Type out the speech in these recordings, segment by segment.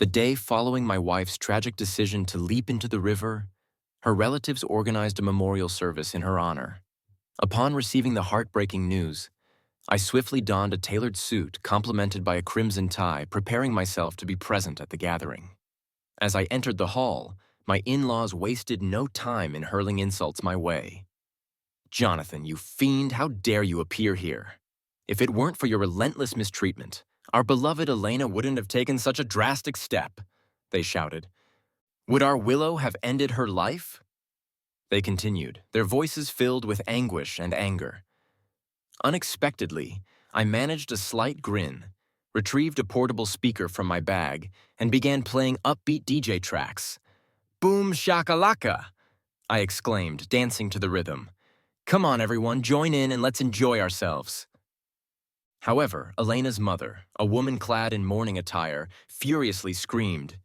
The day following my wife's tragic decision to leap into the river, her relatives organized a memorial service in her honor. Upon receiving the heartbreaking news, I swiftly donned a tailored suit complemented by a crimson tie, preparing myself to be present at the gathering. As I entered the hall, my in-laws wasted no time in hurling insults my way. "Jonathan, you fiend, how dare you appear here? If it weren't for your relentless mistreatment, our beloved Elena wouldn't have taken such a drastic step," they shouted. "Would our Willow have ended her life?" They continued, their voices filled with anguish and anger. Unexpectedly, I managed a slight grin, retrieved a portable speaker from my bag, and began playing upbeat DJ tracks. "Boom shakalaka!" I exclaimed, dancing to the rhythm. "Come on, everyone, join in and let's enjoy ourselves." However, Elena's mother, a woman clad in mourning attire, furiously screamed,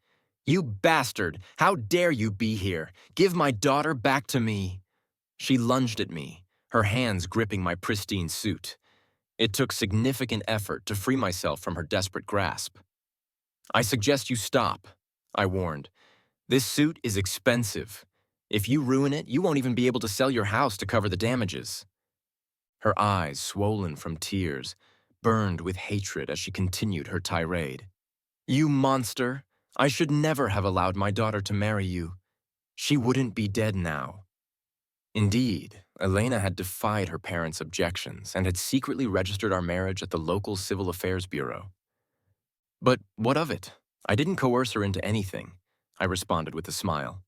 "You bastard! How dare you be here? Give my daughter back to me!" She lunged at me, her hands gripping my pristine suit. It took significant effort to free myself from her desperate grasp. "I suggest you stop," I warned. "This suit is expensive. If you ruin it, you won't even be able to sell your house to cover the damages." Her eyes, swollen from tears, burned with hatred as she continued her tirade. "You monster! I should never have allowed my daughter to marry you. She wouldn't be dead now." Indeed, Elena had defied her parents' objections and had secretly registered our marriage at the local Civil Affairs Bureau. "But what of it? I didn't coerce her into anything," I responded with a smile.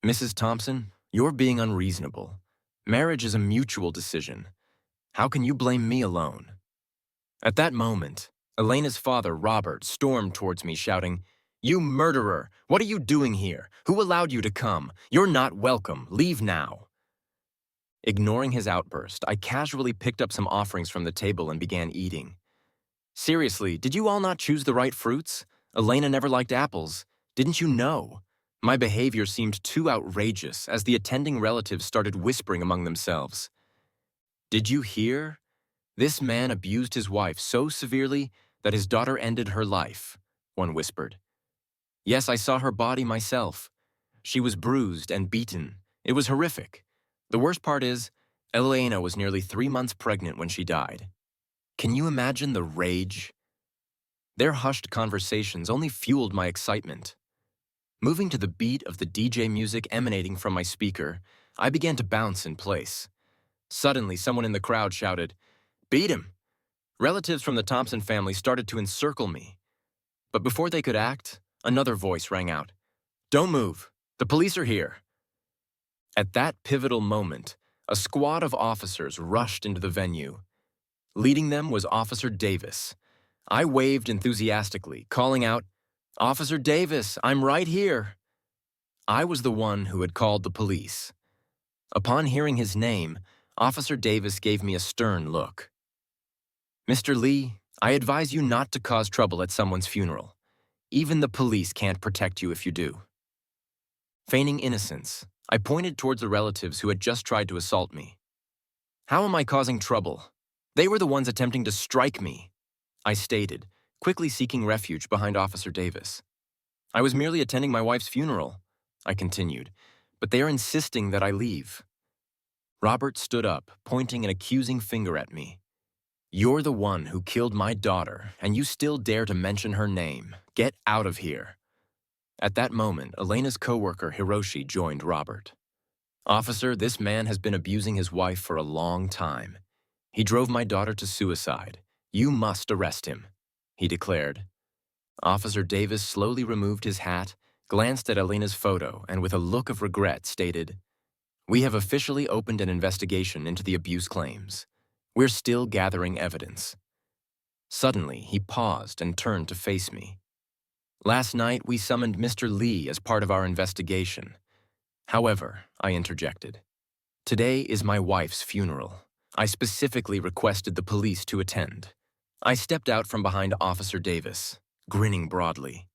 "Mrs. Thompson, you're being unreasonable. Marriage is a mutual decision. How can you blame me alone?" At that moment, Elena's father, Robert, stormed towards me, shouting, "You murderer! What are you doing here? Who allowed you to come? You're not welcome. Leave now." Ignoring his outburst, I casually picked up some offerings from the table and began eating. "Seriously, did you all not choose the right fruits? Elena never liked apples. Didn't you know?" My behavior seemed too outrageous as the attending relatives started whispering among themselves. "Did you hear? This man abused his wife so severely that his daughter ended her life," one whispered. "Yes, I saw her body myself. She was bruised and beaten. It was horrific. The worst part is, Elena was nearly 3 months pregnant when she died. Can you imagine the rage?" Their hushed conversations only fueled my excitement. Moving to the beat of the DJ music emanating from my speaker, I began to bounce in place. Suddenly, someone in the crowd shouted, "Beat him!" Relatives from the Thompson family started to encircle me. But before they could act, another voice rang out, "Don't move! The police are here!" At that pivotal moment, a squad of officers rushed into the venue. Leading them was Officer Davis. I waved enthusiastically, calling out, "Officer Davis, I'm right here." I was the one who had called the police. Upon hearing his name, Officer Davis gave me a stern look. "Mr. Lee, I advise you not to cause trouble at someone's funeral. Even the police can't protect you if you do." Feigning innocence, I pointed towards the relatives who had just tried to assault me. "How am I causing trouble? They were the ones attempting to strike me," I stated, quickly seeking refuge behind Officer Davis. "I was merely attending my wife's funeral," I continued, "but they are insisting that I leave." Robert stood up, pointing an accusing finger at me. "You're the one who killed my daughter, and you still dare to mention her name. Get out of here." At that moment, Elena's coworker, Hiroshi, joined Robert. "Officer, this man has been abusing his wife for a long time. He drove my daughter to suicide. You must arrest him," he declared. Officer Davis slowly removed his hat, glanced at Elena's photo, and with a look of regret stated, "We have officially opened an investigation into the abuse claims. We're still gathering evidence." Suddenly, he paused and turned to face me. "Last night, we summoned Mr. Lee as part of our investigation. However," I interjected, "today is my wife's funeral. I specifically requested the police to attend." I stepped out from behind Officer Davis, grinning broadly.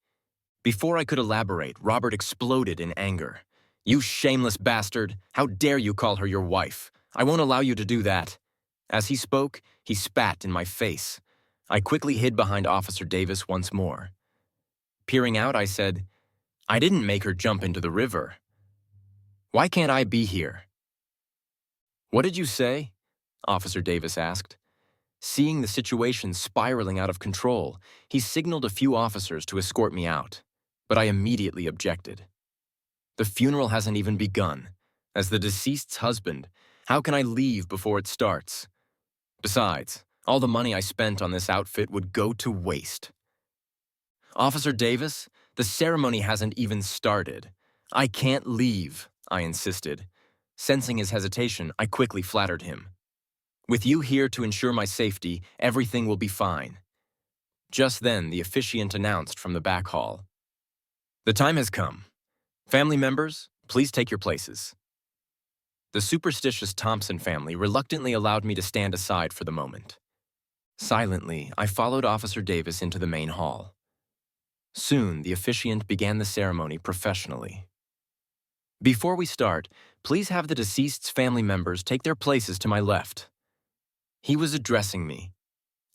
Before I could elaborate, Robert exploded in anger. "You shameless bastard! How dare you call her your wife? I won't allow you to do that." As he spoke, he spat in my face. I quickly hid behind Officer Davis once more. Peering out, I said, "I didn't make her jump into the river. Why can't I be here?" "What did you say?" Officer Davis asked. Seeing the situation spiraling out of control, he signaled a few officers to escort me out, but I immediately objected. "The funeral hasn't even begun. As the deceased's husband, how can I leave before it starts? Besides, all the money I spent on this outfit would go to waste." "Officer Davis, the ceremony hasn't even started. I can't leave," I insisted. Sensing his hesitation, I quickly flattered him. "With you here to ensure my safety, everything will be fine." Just then, the officiant announced from the back hall, "The time has come. Family members, please take your places." The superstitious Thompson family reluctantly allowed me to stand aside for the moment. Silently, I followed Officer Davis into the main hall. Soon, the officiant began the ceremony professionally. "Before we start, please have the deceased's family members take their places to my left." He was addressing me.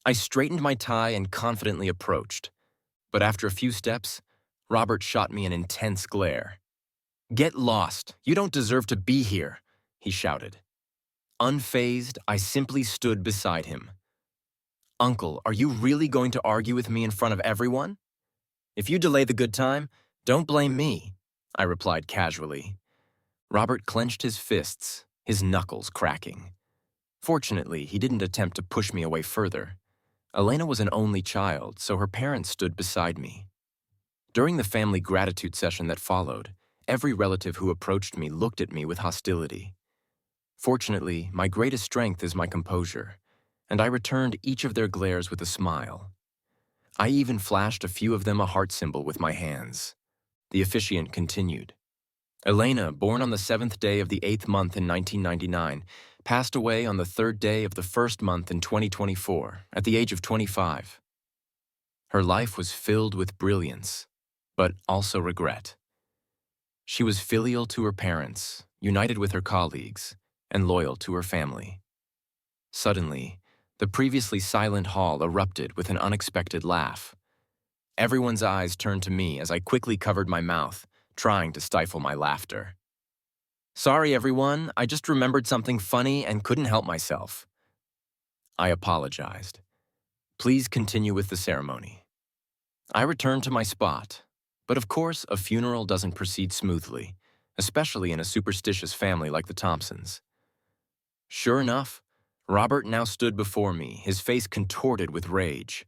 I straightened my tie and confidently approached. But after a few steps, Robert shot me an intense glare. "Get lost! You don't deserve to be here!" he shouted. Unfazed, I simply stood beside him. "Uncle, are you really going to argue with me in front of everyone?" "If you delay the good time, don't blame me," I replied casually. Robert clenched his fists, his knuckles cracking. Fortunately, he didn't attempt to push me away further. Elena was an only child, so her parents stood beside me. During the family gratitude session that followed, every relative who approached me looked at me with hostility. Fortunately, my greatest strength is my composure, and I returned each of their glares with a smile. I even flashed a few of them a heart symbol with my hands. The officiant continued. "Elena, born on the 7th day of the 8th month in 1999, passed away on the 3rd day of the 1st month in 2024, at the age of 25. Her life was filled with brilliance, but also regret. She was filial to her parents, united with her colleagues, and loyal to her family." Suddenly, the previously silent hall erupted with an unexpected laugh. Everyone's eyes turned to me as I quickly covered my mouth, trying to stifle my laughter. "Sorry, everyone, I just remembered something funny and couldn't help myself." I apologized. "Please continue with the ceremony." I returned to my spot, but of course, a funeral doesn't proceed smoothly, especially in a superstitious family like the Thompsons. Sure enough, Robert now stood before me, his face contorted with rage.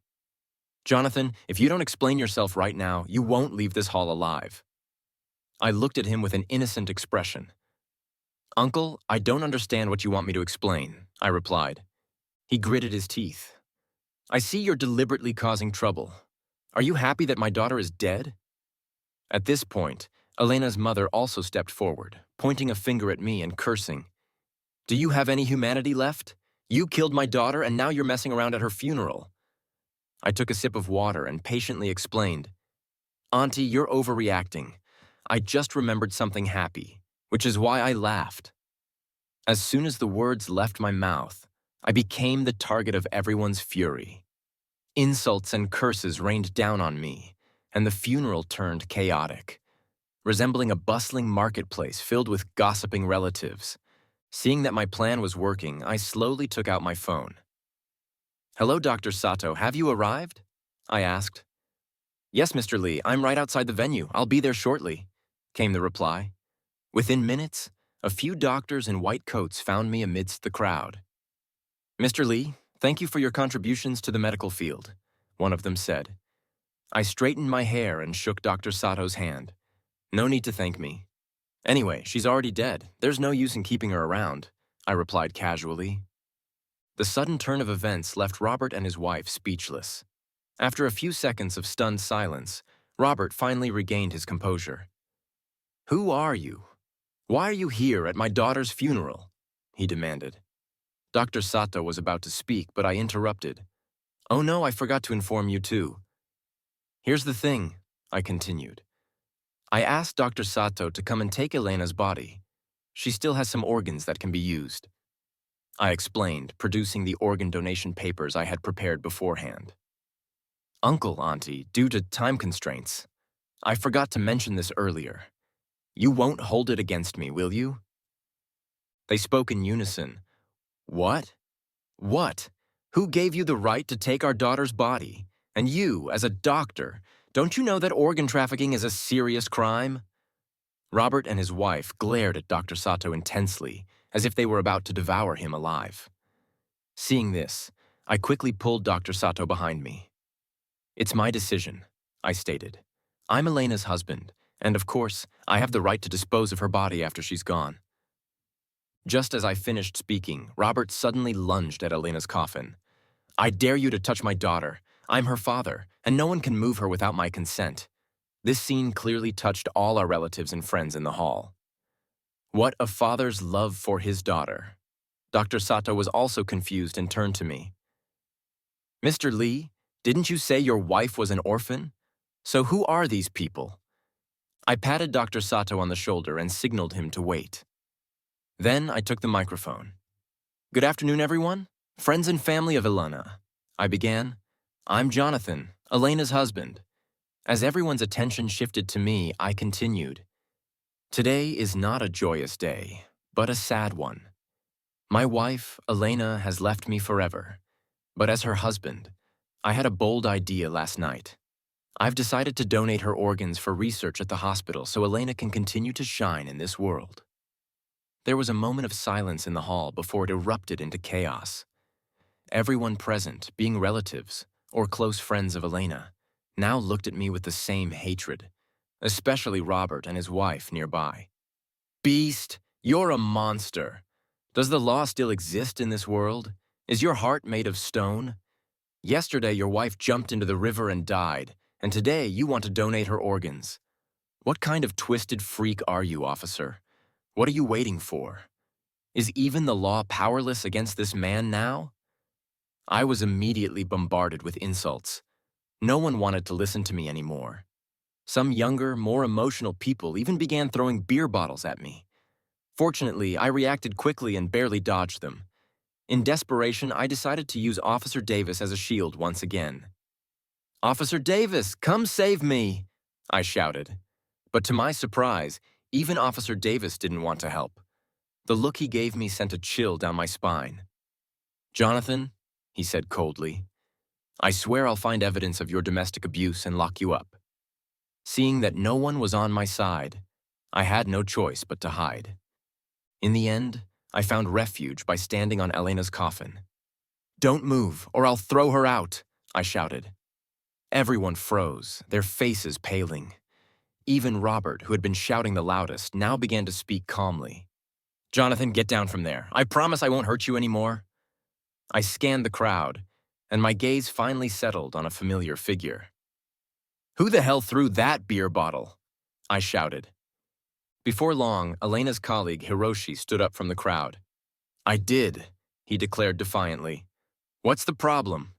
"Jonathan, if you don't explain yourself right now, you won't leave this hall alive." I looked at him with an innocent expression. "Uncle, I don't understand what you want me to explain," I replied. He gritted his teeth. "I see you're deliberately causing trouble. Are you happy that my daughter is dead?" At this point, Elena's mother also stepped forward, pointing a finger at me and cursing. "Do you have any humanity left? You killed my daughter and now you're messing around at her funeral." I took a sip of water and patiently explained. "Auntie, you're overreacting. I just remembered something happy, which is why I laughed." As soon as the words left my mouth, I became the target of everyone's fury. Insults and curses rained down on me, and the funeral turned chaotic, resembling a bustling marketplace filled with gossiping relatives. Seeing that my plan was working, I slowly took out my phone. "Hello, Dr. Sato, have you arrived?" I asked. "Yes, Mr. Lee, I'm right outside the venue. I'll be there shortly," came the reply. Within minutes, a few doctors in white coats found me amidst the crowd. "Mr. Lee, thank you for your contributions to the medical field," one of them said. I straightened my hair and shook Dr. Sato's hand. "No need to thank me. Anyway, she's already dead. There's no use in keeping her around," I replied casually. The sudden turn of events left Robert and his wife speechless. After a few seconds of stunned silence, Robert finally regained his composure. "Who are you? Why are you here at my daughter's funeral?" he demanded. Dr. Sato was about to speak, but I interrupted. "Oh no, I forgot to inform you too." "Here's the thing," I continued. "I asked Dr. Sato to come and take Elena's body. She still has some organs that can be used." I explained, producing the organ donation papers I had prepared beforehand. "Uncle, Auntie, due to time constraints, I forgot to mention this earlier. You won't hold it against me, will you? They spoke in unison. What? What? Who gave you the right to take our daughter's body? And you, as a doctor, don't you know that organ trafficking is a serious crime? Robert and his wife glared at Dr. Sato intensely, as if they were about to devour him alive. Seeing this, I quickly pulled Dr. Sato behind me. It's my decision, I stated. I'm Elena's husband, and of course, I have the right to dispose of her body after she's gone. Just as I finished speaking, Robert suddenly lunged at Elena's coffin. I dare you to touch my daughter. I'm her father, and no one can move her without my consent. This scene clearly touched all our relatives and friends in the hall. What a father's love for his daughter. Dr. Sato was also confused and turned to me. Mr. Lee, didn't you say your wife was an orphan? So who are these people? I patted Dr. Sato on the shoulder and signaled him to wait. Then I took the microphone. Good afternoon, everyone. Friends and family of Elena. I began. I'm Jonathan, Elena's husband. As everyone's attention shifted to me, I continued. Today is not a joyous day, but a sad one. My wife, Elena, has left me forever. But as her husband, I had a bold idea last night. I've decided to donate her organs for research at the hospital so Elena can continue to shine in this world. There was a moment of silence in the hall before it erupted into chaos. Everyone present, being relatives or close friends of Elena, now looked at me with the same hatred, especially Robert and his wife nearby. Beast, you're a monster. Does the law still exist in this world? Is your heart made of stone? Yesterday, your wife jumped into the river and died, and today you want to donate her organs. What kind of twisted freak are you, officer? What are you waiting for? Is even the law powerless against this man now? I was immediately bombarded with insults. No one wanted to listen to me anymore. Some younger, more emotional people even began throwing beer bottles at me. Fortunately, I reacted quickly and barely dodged them. In desperation, I decided to use Officer Davis as a shield once again. Officer Davis, come save me, I shouted. But to my surprise, even Officer Davis didn't want to help. The look he gave me sent a chill down my spine. Jonathan, he said coldly, I swear I'll find evidence of your domestic abuse and lock you up. Seeing that no one was on my side, I had no choice but to hide. In the end, I found refuge by standing on Elena's coffin. Don't move, or I'll throw her out, I shouted. Everyone froze, their faces paling. Even Robert, who had been shouting the loudest, now began to speak calmly. Jonathan, get down from there. I promise I won't hurt you anymore. I scanned the crowd, and my gaze finally settled on a familiar figure. Who the hell threw that beer bottle? I shouted. Before long, Elena's colleague, Hiroshi, stood up from the crowd. I did, he declared defiantly. What's the problem?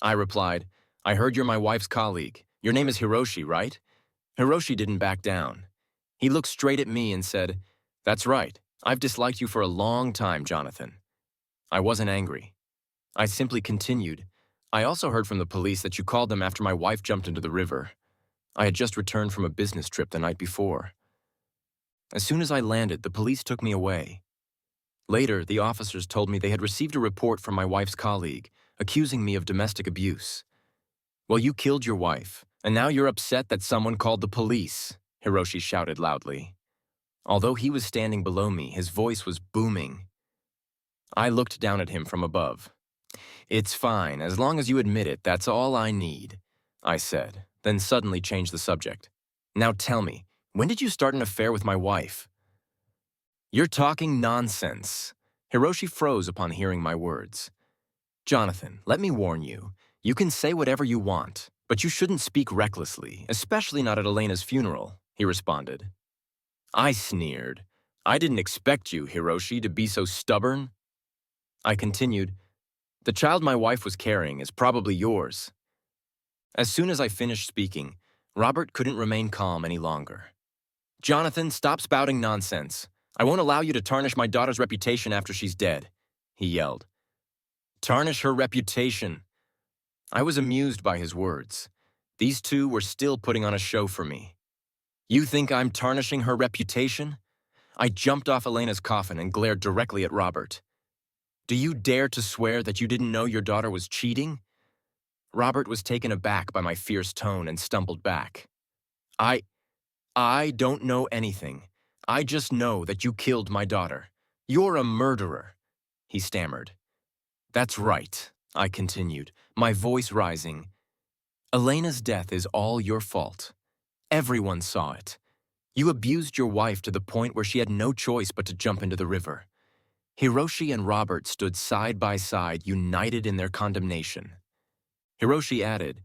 I replied, I heard you're my wife's colleague. Your name is Hiroshi, right? Hiroshi didn't back down. He looked straight at me and said, That's right. I've disliked you for a long time, Jonathan. I wasn't angry. I simply continued. I also heard from the police that you called them after my wife jumped into the river. I had just returned from a business trip the night before. As soon as I landed, the police took me away. Later, the officers told me they had received a report from my wife's colleague, accusing me of domestic abuse. Well, you killed your wife, and now you're upset that someone called the police, Hiroshi shouted loudly. Although he was standing below me, his voice was booming. I looked down at him from above. It's fine, as long as you admit it, that's all I need, I said, then suddenly changed the subject. Now tell me, when did you start an affair with my wife? You're talking nonsense. Hiroshi froze upon hearing my words. Jonathan, let me warn you. You can say whatever you want, but you shouldn't speak recklessly, especially not at Elena's funeral, he responded. I sneered. I didn't expect you, Hiroshi, to be so stubborn. I continued, the child my wife was carrying is probably yours. As soon as I finished speaking, Robert couldn't remain calm any longer. Jonathan, stop spouting nonsense. I won't allow you to tarnish my daughter's reputation after she's dead, he yelled. Tarnish her reputation. I was amused by his words. These two were still putting on a show for me. You think I'm tarnishing her reputation? I jumped off Elena's coffin and glared directly at Robert. Do you dare to swear that you didn't know your daughter was cheating? Robert was taken aback by my fierce tone and stumbled back. I, I don't know anything. I just know that you killed my daughter. You're a murderer, he stammered. That's right, I continued, my voice rising. Elena's death is all your fault. Everyone saw it. You abused your wife to the point where she had no choice but to jump into the river. Hiroshi and Robert stood side by side, united in their condemnation. Hiroshi added,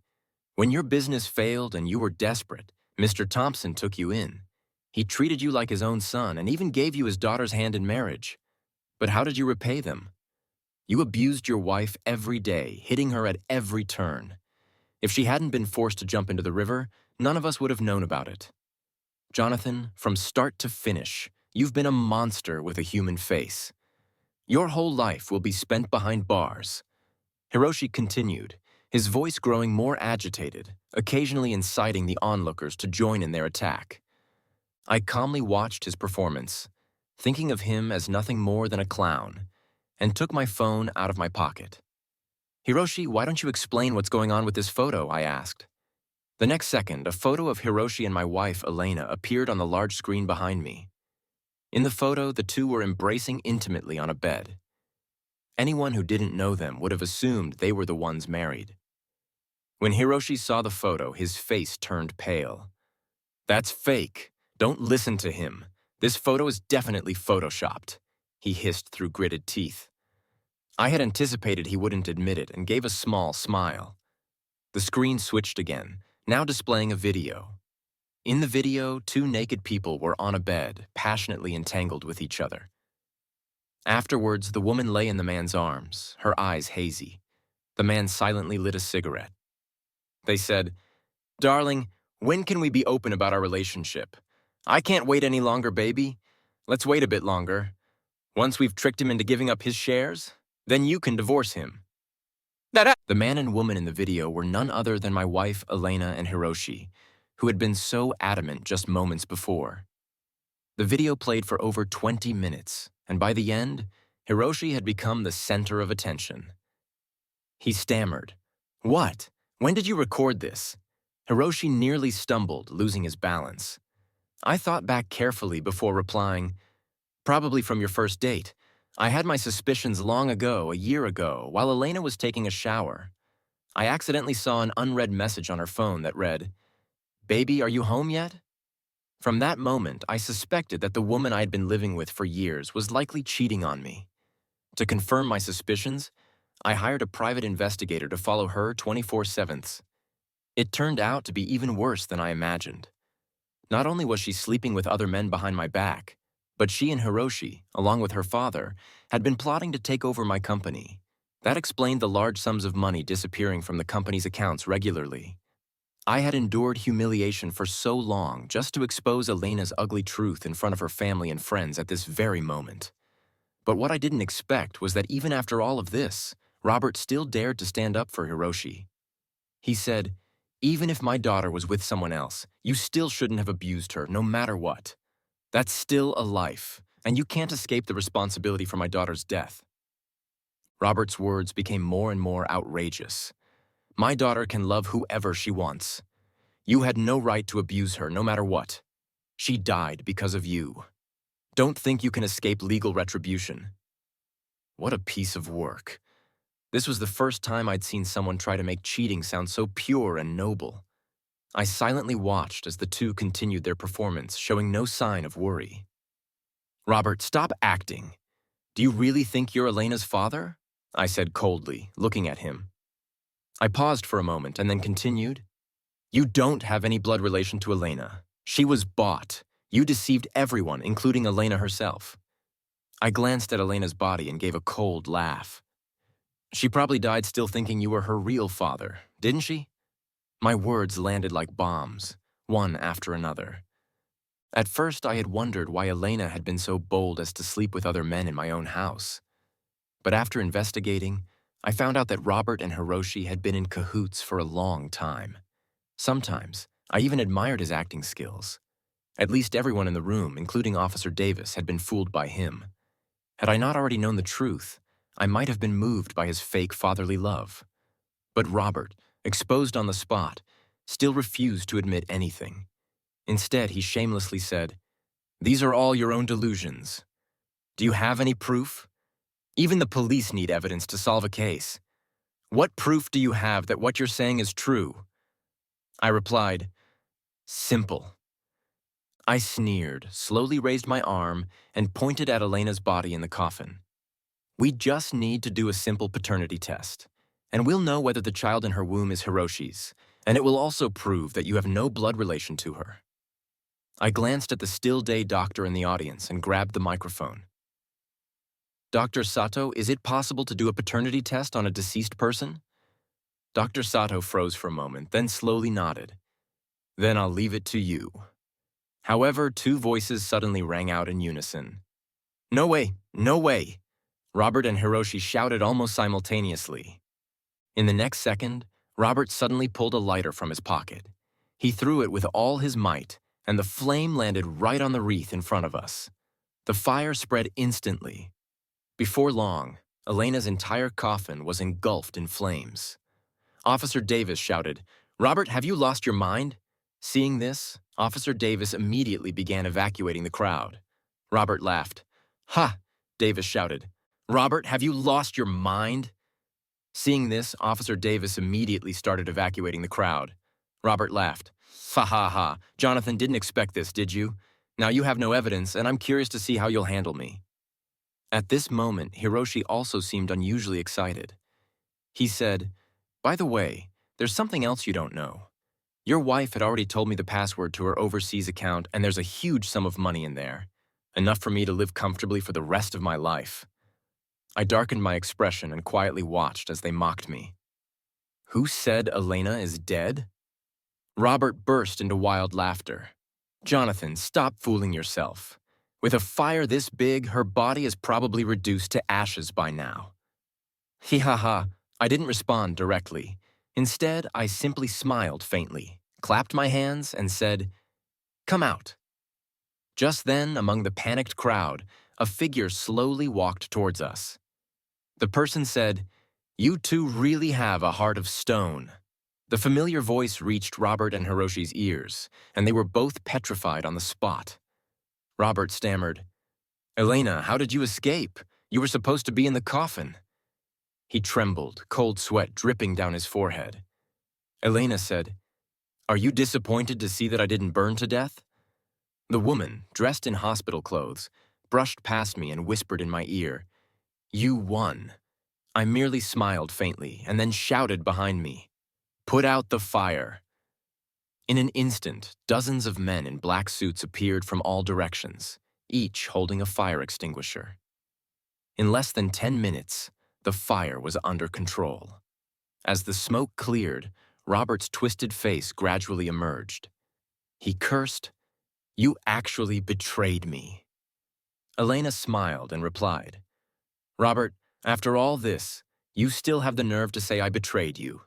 when your business failed and you were desperate, Mr. Thompson took you in. He treated you like his own son and even gave you his daughter's hand in marriage. But how did you repay them? You abused your wife every day, hitting her at every turn. If she hadn't been forced to jump into the river, none of us would have known about it. Jonathan, from start to finish, you've been a monster with a human face. Your whole life will be spent behind bars. Hiroshi continued, his voice growing more agitated, occasionally inciting the onlookers to join in their attack. I calmly watched his performance, thinking of him as nothing more than a clown, and took my phone out of my pocket. Hiroshi, why don't you explain what's going on with this photo? I asked. The next second, a photo of Hiroshi and my wife, Elena, appeared on the large screen behind me. In the photo, the two were embracing intimately on a bed. Anyone who didn't know them would have assumed they were the ones married. When Hiroshi saw the photo, his face turned pale. That's fake. Don't listen to him. This photo is definitely photoshopped, he hissed through gritted teeth. I had anticipated he wouldn't admit it and gave a small smile. The screen switched again, now displaying a video. In the video, two naked people were on a bed, passionately entangled with each other. Afterwards, the woman lay in the man's arms, her eyes hazy. The man silently lit a cigarette. They said, "Darling, when can we be open about our relationship? I can't wait any longer, baby. Let's wait a bit longer. Once we've tricked him into giving up his shares, then you can divorce him." The man and woman in the video were none other than my wife, Elena, and Hiroshi, who had been so adamant just moments before. The video played for over 20 minutes, and by the end, Hiroshi had become the center of attention. He stammered, "What? When did you record this?" Hiroshi nearly stumbled, losing his balance. I thought back carefully before replying, "Probably from your first date. I had my suspicions long ago, a year ago, while Elena was taking a shower. I accidentally saw an unread message on her phone that read, 'Baby, are you home yet?' From that moment, I suspected that the woman I had been living with for years was likely cheating on me. To confirm my suspicions, I hired a private investigator to follow her 24/7. It turned out to be even worse than I imagined. Not only was she sleeping with other men behind my back, but she and Hiroshi, along with her father, had been plotting to take over my company. That explained the large sums of money disappearing from the company's accounts regularly. I had endured humiliation for so long just to expose Elena's ugly truth in front of her family and friends at this very moment. But what I didn't expect was that even after all of this, Robert still dared to stand up for Hiroshi. He said, "Even if my daughter was with someone else, you still shouldn't have abused her, no matter what. That's still a life, and you can't escape the responsibility for my daughter's death." Robert's words became more and more outrageous. "My daughter can love whoever she wants. You had no right to abuse her, no matter what. She died because of you. Don't think you can escape legal retribution." What a piece of work. This was the first time I'd seen someone try to make cheating sound so pure and noble. I silently watched as the two continued their performance, showing no sign of worry. "Robert, stop acting. Do you really think you're Elena's father?" I said coldly, looking at him. I paused for a moment and then continued. "You don't have any blood relation to Elena. She was bought. You deceived everyone, including Elena herself." I glanced at Elena's body and gave a cold laugh. "She probably died still thinking you were her real father, didn't she?" My words landed like bombs, one after another. At first, I had wondered why Elena had been so bold as to sleep with other men in my own house. But after investigating, I found out that Robert and Hiroshi had been in cahoots for a long time. Sometimes, I even admired his acting skills. At least everyone in the room, including Officer Davis, had been fooled by him. Had I not already known the truth, I might have been moved by his fake fatherly love. But Robert, exposed on the spot, still refused to admit anything. Instead, he shamelessly said, "These are all your own delusions. Do you have any proof? Even the police need evidence to solve a case. What proof do you have that what you're saying is true?" I replied, "Simple." I sneered, slowly raised my arm, and pointed at Elena's body in the coffin. "We just need to do a simple paternity test, and we'll know whether the child in her womb is Hiroshi's, and it will also prove that you have no blood relation to her." I glanced at the still-day doctor in the audience and grabbed the microphone. "Dr. Sato, is it possible to do a paternity test on a deceased person?" Dr. Sato froze for a moment, then slowly nodded. "Then I'll leave it to you." However, two voices suddenly rang out in unison. "No way! No way!" Robert and Hiroshi shouted almost simultaneously. In the next second, Robert suddenly pulled a lighter from his pocket. He threw it with all his might, and the flame landed right on the wreath in front of us. The fire spread instantly. Before long, Elena's entire coffin was engulfed in flames. Officer Davis shouted, "Robert, have you lost your mind?" Seeing this, Officer Davis immediately began evacuating the crowd. Robert laughed. "Ha!" Davis shouted. "Robert, have you lost your mind?" Seeing this, Officer Davis immediately started evacuating the crowd. Robert laughed. "Ha ha ha. Jonathan didn't expect this, did you? Now you have no evidence, and I'm curious to see how you'll handle me." At this moment, Hiroshi also seemed unusually excited. He said, "By the way, there's something else you don't know. Your wife had already told me the password to her overseas account, and there's a huge sum of money in there. Enough for me to live comfortably for the rest of my life." I darkened my expression and quietly watched as they mocked me. "Who said Elena is dead?" Robert burst into wild laughter. "Jonathan, stop fooling yourself. With a fire this big, her body is probably reduced to ashes by now." He ha ha. I didn't respond directly. Instead, I simply smiled faintly, clapped my hands, and said, "Come out." Just then, among the panicked crowd, a figure slowly walked towards us. The person said, "You two really have a heart of stone." The familiar voice reached Robert and Hiroshi's ears, and they were both petrified on the spot. Robert stammered, "Elena, how did you escape? You were supposed to be in the coffin." He trembled, cold sweat dripping down his forehead. Elena said, "Are you disappointed to see that I didn't burn to death?" The woman, dressed in hospital clothes, brushed past me and whispered in my ear, "You won." I merely smiled faintly and then shouted behind me, "Put out the fire." In an instant, dozens of men in black suits appeared from all directions, each holding a fire extinguisher. In less than 10 minutes, the fire was under control. As the smoke cleared, Robert's twisted face gradually emerged. He cursed, "You actually betrayed me." Elena smiled and replied, "Robert, after all this, you still have the nerve to say I betrayed you.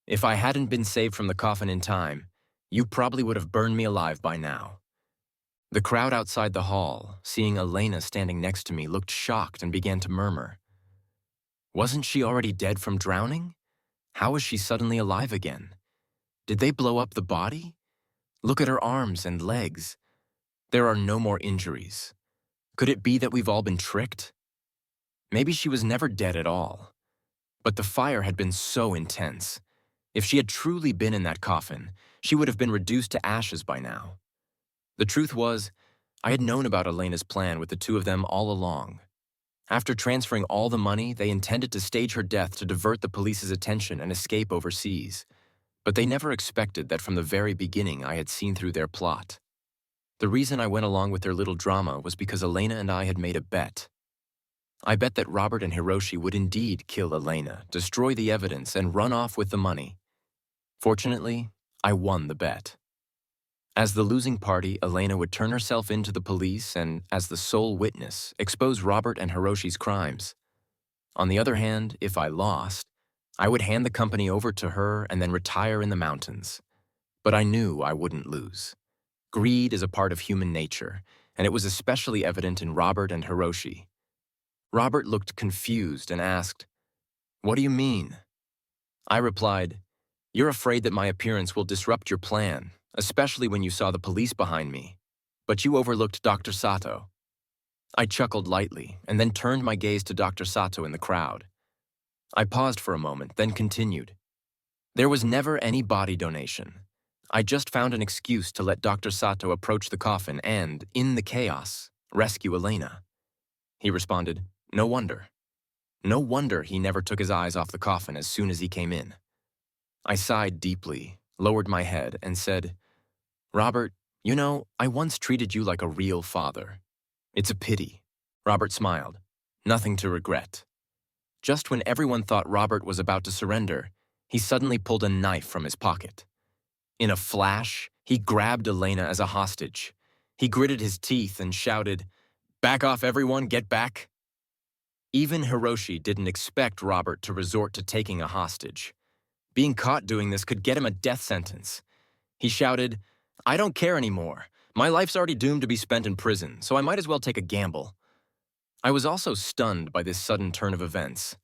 If I hadn't been saved from the coffin in time, you probably would have burned me alive by now." The crowd outside the hall, seeing Elena standing next to me, looked shocked and began to murmur. Wasn't she already dead from drowning? How was she suddenly alive again? Did they blow up the body? Look at her arms and legs. There are no more injuries. Could it be that we've all been tricked? Maybe she was never dead at all. But the fire had been so intense. If she had truly been in that coffin, she would have been reduced to ashes by now. The truth was, I had known about Elena's plan with the two of them all along. After transferring all the money, they intended to stage her death to divert the police's attention and escape overseas. But they never expected that from the very beginning I had seen through their plot. The reason I went along with their little drama was because Elena and I had made a bet. I bet that Robert and Hiroshi would indeed kill Elena, destroy the evidence, and run off with the money. Fortunately, I won the bet. As the losing party, Elena would turn herself in to the police and, as the sole witness, expose Robert and Hiroshi's crimes. On the other hand, if I lost, I would hand the company over to her and then retire in the mountains. But I knew I wouldn't lose. Greed is a part of human nature, and it was especially evident in Robert and Hiroshi. Robert looked confused and asked, "What do you mean?" I replied, "You're afraid that my appearance will disrupt your plan, especially when you saw the police behind me. But you overlooked Dr. Sato." I chuckled lightly and then turned my gaze to Dr. Sato in the crowd. I paused for a moment, then continued. There was never any body donation. I just found an excuse to let Dr. Sato approach the coffin and, in the chaos, rescue Elena. He responded, "No wonder." No wonder he never took his eyes off the coffin as soon as he came in. I sighed deeply, lowered my head, and said, "Robert, you know, I once treated you like a real father. It's a pity." Robert smiled. "Nothing to regret." Just when everyone thought Robert was about to surrender, he suddenly pulled a knife from his pocket. In a flash, he grabbed Elena as a hostage. He gritted his teeth and shouted, "Back off, everyone, get back." Even Hiroshi didn't expect Robert to resort to taking a hostage. Being caught doing this could get him a death sentence. He shouted, "I don't care anymore. My life's already doomed to be spent in prison, so I might as well take a gamble." I was also stunned by this sudden turn of events.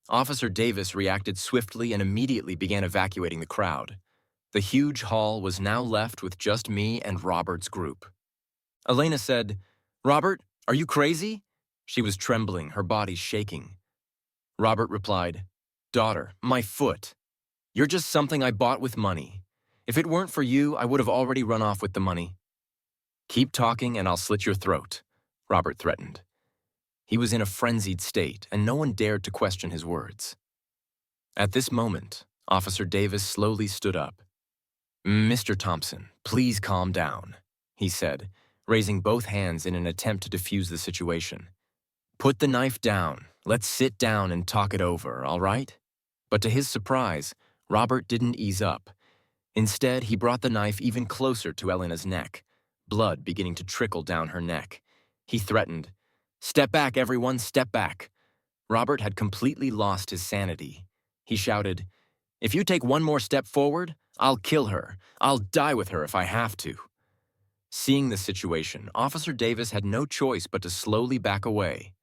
Officer Davis reacted swiftly and immediately began evacuating the crowd. The huge hall was now left with just me and Robert's group. Elena said, "Robert, are you crazy?" She was trembling, her body shaking. Robert replied, "Daughter, my foot. You're just something I bought with money. If it weren't for you, I would have already run off with the money." "Keep talking and I'll slit your throat," Robert threatened. He was in a frenzied state, and no one dared to question his words. At this moment, Officer Davis slowly stood up. "Mr. Thompson, please calm down," he said, raising both hands in an attempt to defuse the situation. "Put the knife down. Let's sit down and talk it over, all right?" But to his surprise, Robert didn't ease up. Instead, he brought the knife even closer to Elena's neck, blood beginning to trickle down her neck. He threatened, "Step back, everyone, step back." Robert had completely lost his sanity. He shouted, "If you take one more step forward, I'll kill her. I'll die with her if I have to." Seeing the situation, Officer Davis had no choice but to slowly back away.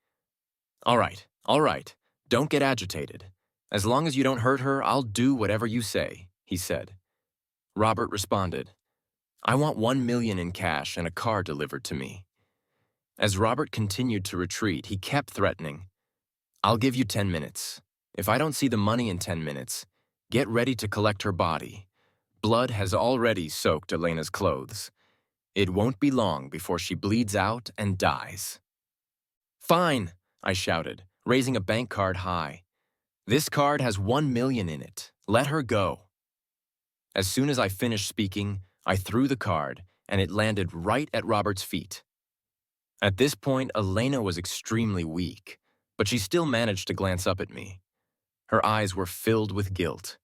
All right, don't get agitated. As long as you don't hurt her, I'll do whatever you say," he said. Robert responded, "I want 1 million in cash and a car delivered to me." As Robert continued to retreat, he kept threatening, "I'll give you 10 minutes. If I don't see the money in 10 minutes, get ready to collect her body. Blood has already soaked Elena's clothes. It won't be long before she bleeds out and dies." "Fine," I shouted, raising a bank card high. "This card has 1 million in it. Let her go." As soon as I finished speaking, I threw the card, and it landed right at Robert's feet. At this point, Elena was extremely weak, but she still managed to glance up at me. Her eyes were filled with guilt.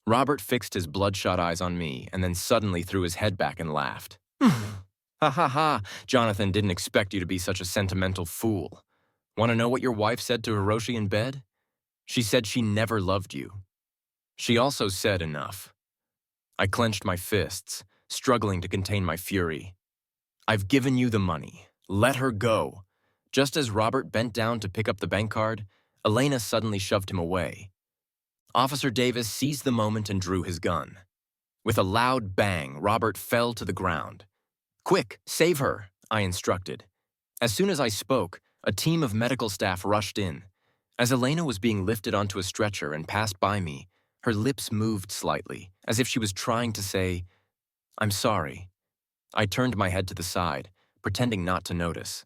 Robert fixed his bloodshot eyes on me and then suddenly threw his head back and laughed. "Ha ha ha, Jonathan didn't expect you to be such a sentimental fool. Want to know what your wife said to Hiroshi in bed? She said she never loved you. She also said enough." I clenched my fists, struggling to contain my fury. "I've given you the money. Let her go." Just as Robert bent down to pick up the bank card, Elena suddenly shoved him away. Officer Davis seized the moment and drew his gun. With a loud bang, Robert fell to the ground. "Quick, save her," I instructed. As soon as I spoke, a team of medical staff rushed in. As Elena was being lifted onto a stretcher and passed by me, her lips moved slightly, as if she was trying to say, "I'm sorry." I turned my head to the side, pretending not to notice.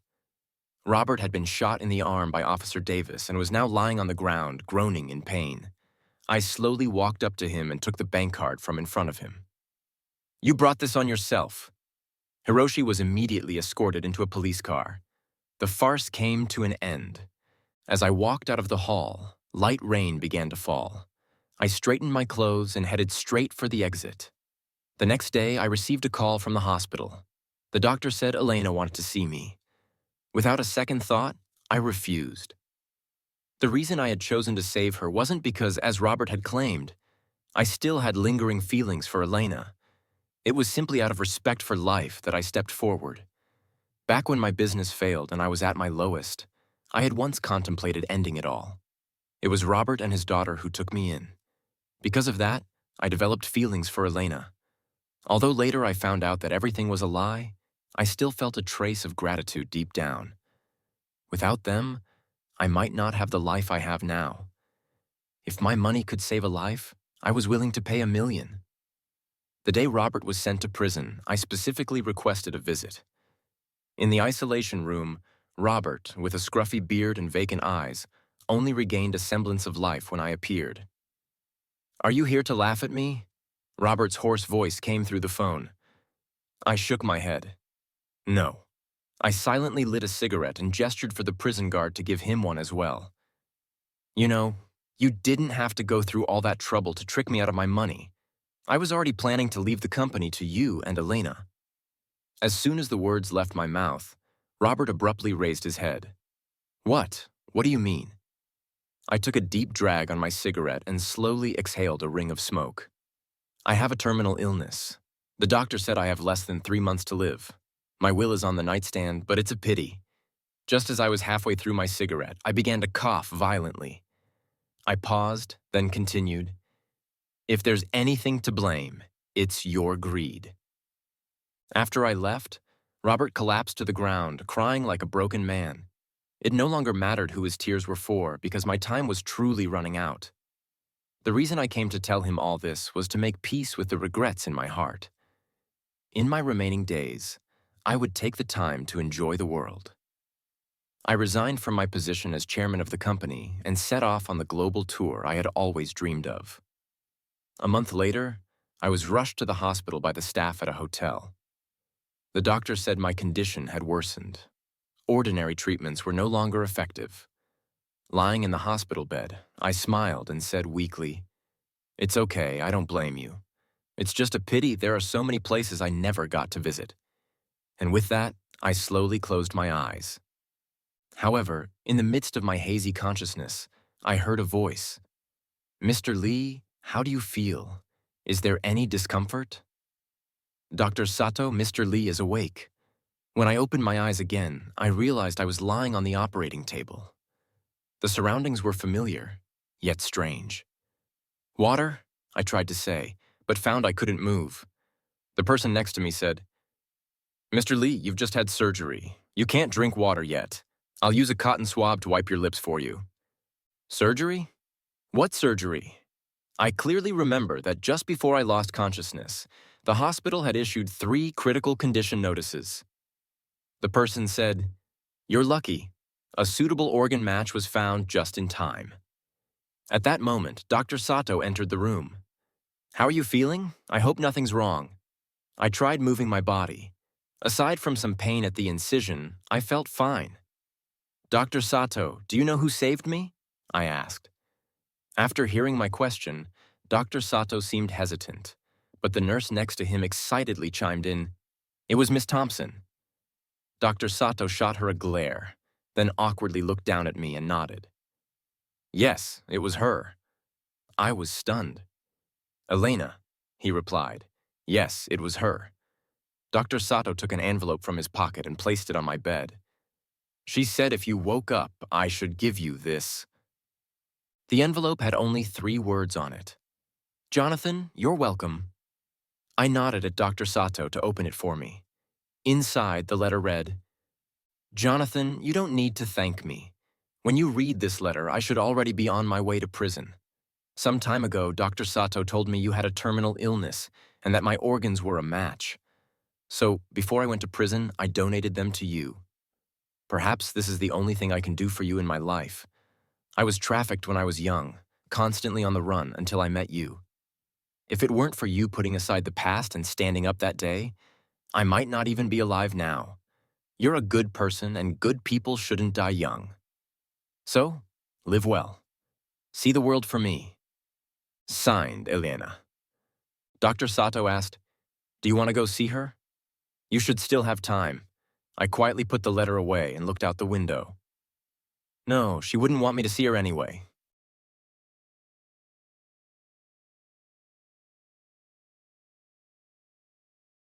Robert had been shot in the arm by Officer Davis and was now lying on the ground, groaning in pain. I slowly walked up to him and took the bank card from in front of him. "You brought this on yourself." Hiroshi was immediately escorted into a police car. The farce came to an end. As I walked out of the hall, light rain began to fall. I straightened my clothes and headed straight for the exit. The next day, I received a call from the hospital. The doctor said Elena wanted to see me. Without a second thought, I refused. The reason I had chosen to save her wasn't because, as Robert had claimed, I still had lingering feelings for Elena. It was simply out of respect for life that I stepped forward. Back when my business failed and I was at my lowest, I had once contemplated ending it all. It was Robert and his daughter who took me in. Because of that, I developed feelings for Elena. Although later I found out that everything was a lie, I still felt a trace of gratitude deep down. Without them, I might not have the life I have now. If my money could save a life, I was willing to pay $1 million. The day Robert was sent to prison, I specifically requested a visit. In the isolation room, Robert, with a scruffy beard and vacant eyes, only regained a semblance of life when I appeared. "Are you here to laugh at me?" Robert's hoarse voice came through the phone. I shook my head. No. I silently lit a cigarette and gestured for the prison guard to give him one as well. "You know, you didn't have to go through all that trouble to trick me out of my money. I was already planning to leave the company to you and Elena." As soon as the words left my mouth, Robert abruptly raised his head. "What? What do you mean?" I took a deep drag on my cigarette and slowly exhaled a ring of smoke. "I have a terminal illness. The doctor said I have less than 3 months to live. My will is on the nightstand, but it's a pity." Just as I was halfway through my cigarette, I began to cough violently. I paused, then continued, "If there's anything to blame, it's your greed." After I left, Robert collapsed to the ground, crying like a broken man. It no longer mattered who his tears were for because my time was truly running out. The reason I came to tell him all this was to make peace with the regrets in my heart. In my remaining days, I would take the time to enjoy the world. I resigned from my position as chairman of the company and set off on the global tour I had always dreamed of. A month later, I was rushed to the hospital by the staff at a hotel. The doctor said my condition had worsened. Ordinary treatments were no longer effective. Lying in the hospital bed, I smiled and said weakly, "It's okay, I don't blame you. It's just a pity there are so many places I never got to visit." And with that, I slowly closed my eyes. However, in the midst of my hazy consciousness, I heard a voice. "Mr. Lee, how do you feel? Is there any discomfort?" "Dr. Sato, Mr. Lee is awake." When I opened my eyes again, I realized I was lying on the operating table. The surroundings were familiar, yet strange. "Water?" I tried to say, but found I couldn't move. The person next to me said, "Mr. Lee, you've just had surgery. You can't drink water yet. I'll use a cotton swab to wipe your lips for you." "Surgery? What surgery?" I clearly remember that just before I lost consciousness, the hospital had issued 3 critical condition notices. The person said, "You're lucky. A suitable organ match was found just in time." At that moment, Dr. Sato entered the room. "How are you feeling? I hope nothing's wrong." I tried moving my body. Aside from some pain at the incision, I felt fine. "Dr. Sato, do you know who saved me?" I asked. After hearing my question, Dr. Sato seemed hesitant, but the nurse next to him excitedly chimed in, "It was Miss Thompson." Dr. Sato shot her a glare, then awkwardly looked down at me and nodded. "Yes, it was her." I was stunned. "Elena," he replied. "Yes, it was her." Dr. Sato took an envelope from his pocket and placed it on my bed. "She said if you woke up, I should give you this." The envelope had only 3 words on it. "Jonathan, you're welcome." I nodded at Dr. Sato to open it for me. Inside, the letter read, "Jonathan, you don't need to thank me. When you read this letter, I should already be on my way to prison. Some time ago, Dr. Sato told me you had a terminal illness and that my organs were a match. So, before I went to prison, I donated them to you. Perhaps this is the only thing I can do for you in my life. I was trafficked when I was young, constantly on the run until I met you. If it weren't for you putting aside the past and standing up that day, I might not even be alive now. You're a good person, and good people shouldn't die young. So, live well. See the world for me. Signed, Elena." Dr. Sato asked, "Do you want to go see her?" "You should still have time." I quietly put the letter away and looked out the window. "No, she wouldn't want me to see her anyway.